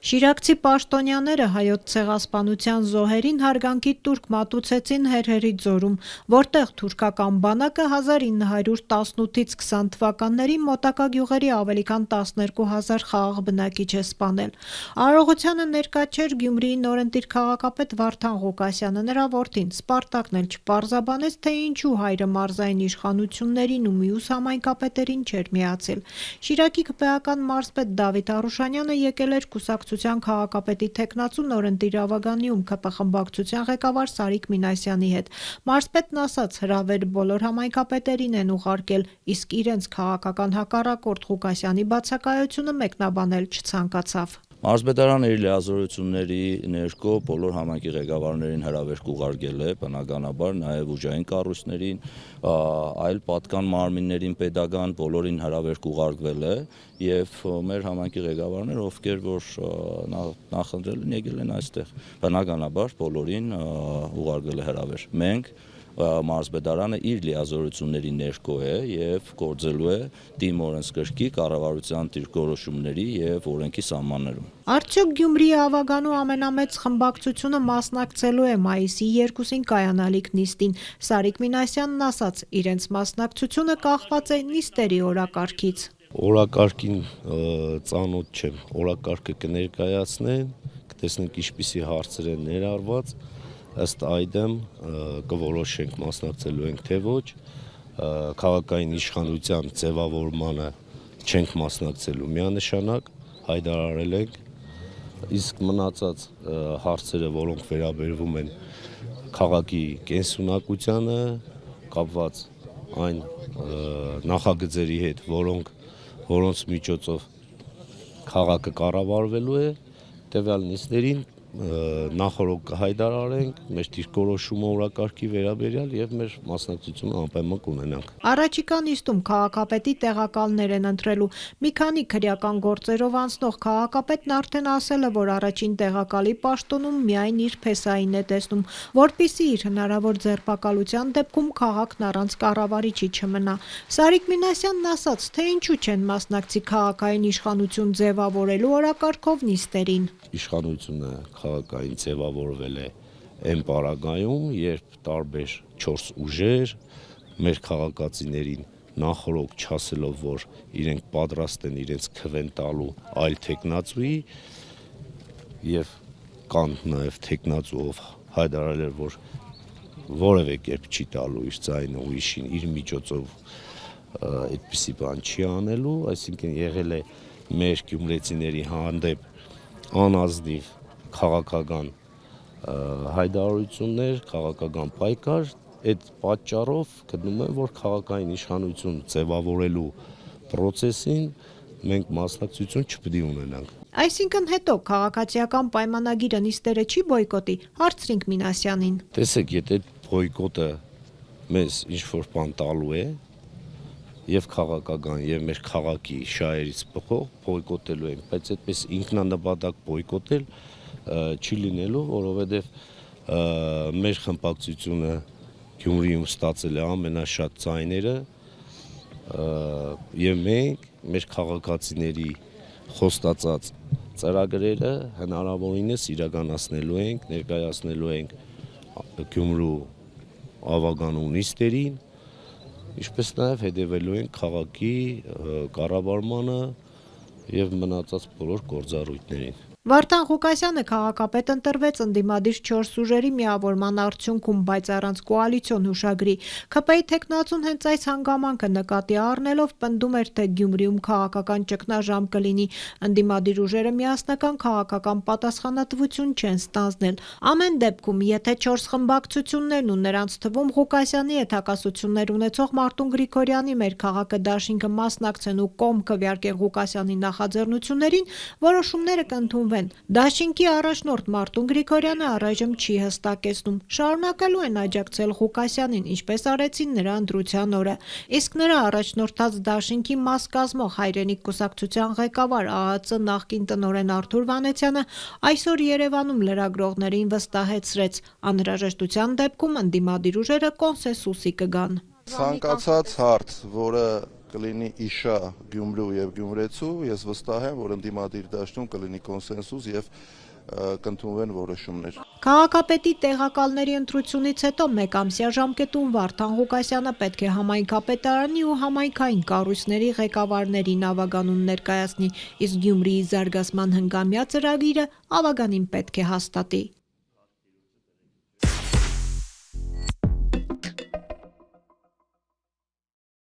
Շիրակցի պաշտոնյաները հայոց ցեղասպանության զոհերին հարգանքի տուրք մատուցեցին Հերհերի ձորում, որտեղ թուրքական բանակը 1918-ից 20 թվականներին մոտակա գյուղերի ավելի քան 12,000 խաղաղ բնակիչ է սպանել։ Արարողությանը ներկա չէր Գյումրիի նորընտիր քաղաքապետ Վարդան Ղուկասյանը, նրա որդին Սպարտակն էլ չպարզաբանեց, թե ինչու հայրը մարզային իշխանություններին ու մյուս համայնքապետերին չէր միացել։ Շիրակի քպեական մարզպետ Դավիթ Արուշանյանը եկել էր կուսակցության քաղաքապետի թեկնածու նորընտիր Ավագանիում ԿՊ խմբակցության ղեկավար Սարիկ Մինասյանի հետ։ Մարզպետն ասաց, հրավեր բոլոր համայնքապետերին են ուղարկել, իսկ իրենց քաղաքական հակառակորդ Ղուկասյանի բացակայությունը մեկնաբանել չցանկացավ։ Մարզպետարանը իր լիազորությունների ներքո բոլոր համայնքի ղեկավարներին հրավեր կուղարկել է, բնականաբար նաև ուժային կառույցներին, այլ պատկան մարմիններին, պետական բոլորին հրավեր կուղարկվել է եւ մեր համայնքի ղեկավարները, ովքեր որ նախընտրել են, եկել են այստեղ, բնականաբար բոլորին ուղարկվել է հրավեր։ Մենք մարզպետարանը իր լիազորությունների ներքո է եւ գործելու է դիմորեն օրենսգրքի, կառավարության դիրքորոշումների եւ օրենքի սահմաններում։ Արդյոք Գյումրիի Ավագանու ամենամեծ խմբակցությունը մասնակցելու է մայիսի 2-ին կայանալիք նիստին։ Սարիկ Մինասյանն ասաց, իրենց մասնակցությունը կախված է նիստերի օրակարգից։ Օրակարգին ծանոթ չեմ, օրակարգը կներկայացնեն, կտեսնենք ինչպիսի հարցեր են ներառված, ըստ այդմ կորոշենք մասնակցելու ենք թե ոչ, քաղաքային իշխանության ձևավորմանը չենք մասնակցելու միանշանակ, հայտարարել ենք, իսկ մնացած հարցերը, որոնք վերաբերվում են քաղաքի կենսունակությանը, կապված այն նախագծերի հետ, որոնց միջոցով քաղաքը կառավարվելու է, տվյալ նիստերին նախորդ կհայտարարենք մեր դիրքորոշումը օրակարգի վերաբերյալ եւ մեր մասնակցությունը անպայման կունենանք։ Առաջիկա նիստում քաղաքապետի տեղակալներ են ընտրելու։ Մի քանի քրեական գործերով անցնող քաղաքապետն արդեն ասել է, որ առաջին տեղակալի պաշտոնում միայն իր փեսային է տեսնում, որպեսզի իր հնարավոր ձերբակալության դեպքում քաղաքն առանց կառավարիչի չմնա։ Սարիկ Մինասյանն ասաց, թե ինչու չեն մասնակցի քաղաքային իշխանություն ձևավորելու օրակարգով նիստերին։ Իշխանությունը քաղաքային ձևավորվել է այն պարագայում, երբ տարբեր 4 ուժեր մեր քաղաքացիներին նախորոք չասելով, որ իրենք պատրաստ են իրենց քվեն տալու այլ թեկնածուի եւ կան նաեւ թեկնածու, ով հայտարարել էր, որ որևէ կերպ չի տալու իր ձայնը ուրիշին, իր միջոցով այդպիսի բան չի անելու, այսինքն եղել է մեր գյումրեցիների հանդեպ անազնիվ քաղաքական հայտարարություններ, քաղաքական պայքար, այդ պատճառով գտնում եմ, որ քաղաքային իշխանություն ձևավորելու process-ին մենք մասնակցություն չպետք է ունենանք։ Այսինքն հետո քաղաքացիական պայմանագիրը նիստերը չի բոյկոտի, հարցրինք Մինասյանին։ Տեսեք, եթե բոյկոտը մեզ ինչ-որ բան տալու է, եւ քաղաքական եւ մեր քաղաքի շահերից բխող բոյկոտելու ենք, բայց այդպես ինքնանպատակ բոյկոտել չի լինելու, որովհետեւ մեր խմբակցությունը Գյումրիում ստացել է ամենաշատ ձայները եւ մենք մեր քաղաքացիների խոստացած ծրագրերը հնարավորինս իրականացնելու ենք, ներկայացնելու ենք Գյումրու Ավագանու նիստերին, ինչպես նաև հետևելու են քաղաքի կառավարմանը եւ մնացած բոլոր գործառույթներին։ Վարդան Ղուկասյանը քաղաքապետ ընտրվեց ընդդիմադիր 4 ուժերի միավորման արդյունքում, բայց առանց կոալիցիոն հուշագրի։ ՔՊ-ի թեկնածուն հենց այս հանգամանքը նկատի առնելով պնդում էր, թե Գյումրիում քաղաքական ճգնաժամ կլինի, ընդդիմադիր ուժերը միասնական քաղաքական պատասխանատվություն չեն ստանձնել։ Ամեն դեպքում, եթե 4 խմբակցություններն ու նրանց թվում Ղուկասյանի հետ հակասություններ ունեցող Մարտուն Գրիգորյանի մեր քաղաքը դաշինքը մասնակցեն ու կողմ քվեարկեն Ղուկասյանի նախաձեռնություններին, որոշումները կընդունվեն։ Դաշինքի առաջնորդ Մարտուն Գրիգորյանը առայժմ չի հստակեցնում, շարունակելու են աջակցել Ղուկասյանին, ինչպես արեցին նրա ընտրության օրը։ Իսկ նրա առաջնորդած Դաշինքի մաս կազմող Հայրենիք կուսակցության ղեկավար ԱԱԾ նախկին տնօրեն Արթուր Վանեցյանը այսօր Երևանում լրագրողներին վստահեցրեց, անհրաժեշտության դեպքում ընդդիմադիր ուժերը կոնսենսուսի կգան։ Ցանկացած հարց, որը կլինի իշա, Գյումրու եւ Գյումրեցու, ես վստահ եմ, որ ընդդիմադիր դաշտում կլինի կոնսենսուս եւ կընդունվեն որոշումներ։ Քաղաքապետի տեղակալների ընտրությունից հետո մեկամսյա ժամկետում Վարդան Ղուկասյանը պետք է համայնքապետարանի ու համայնքային կառույցների ղեկավարներին ավագանուն ներկայացնի, իսկ Գյումրիի զարգացման հնգամյա ծրագիրը ավագանին պետք է հաստատի։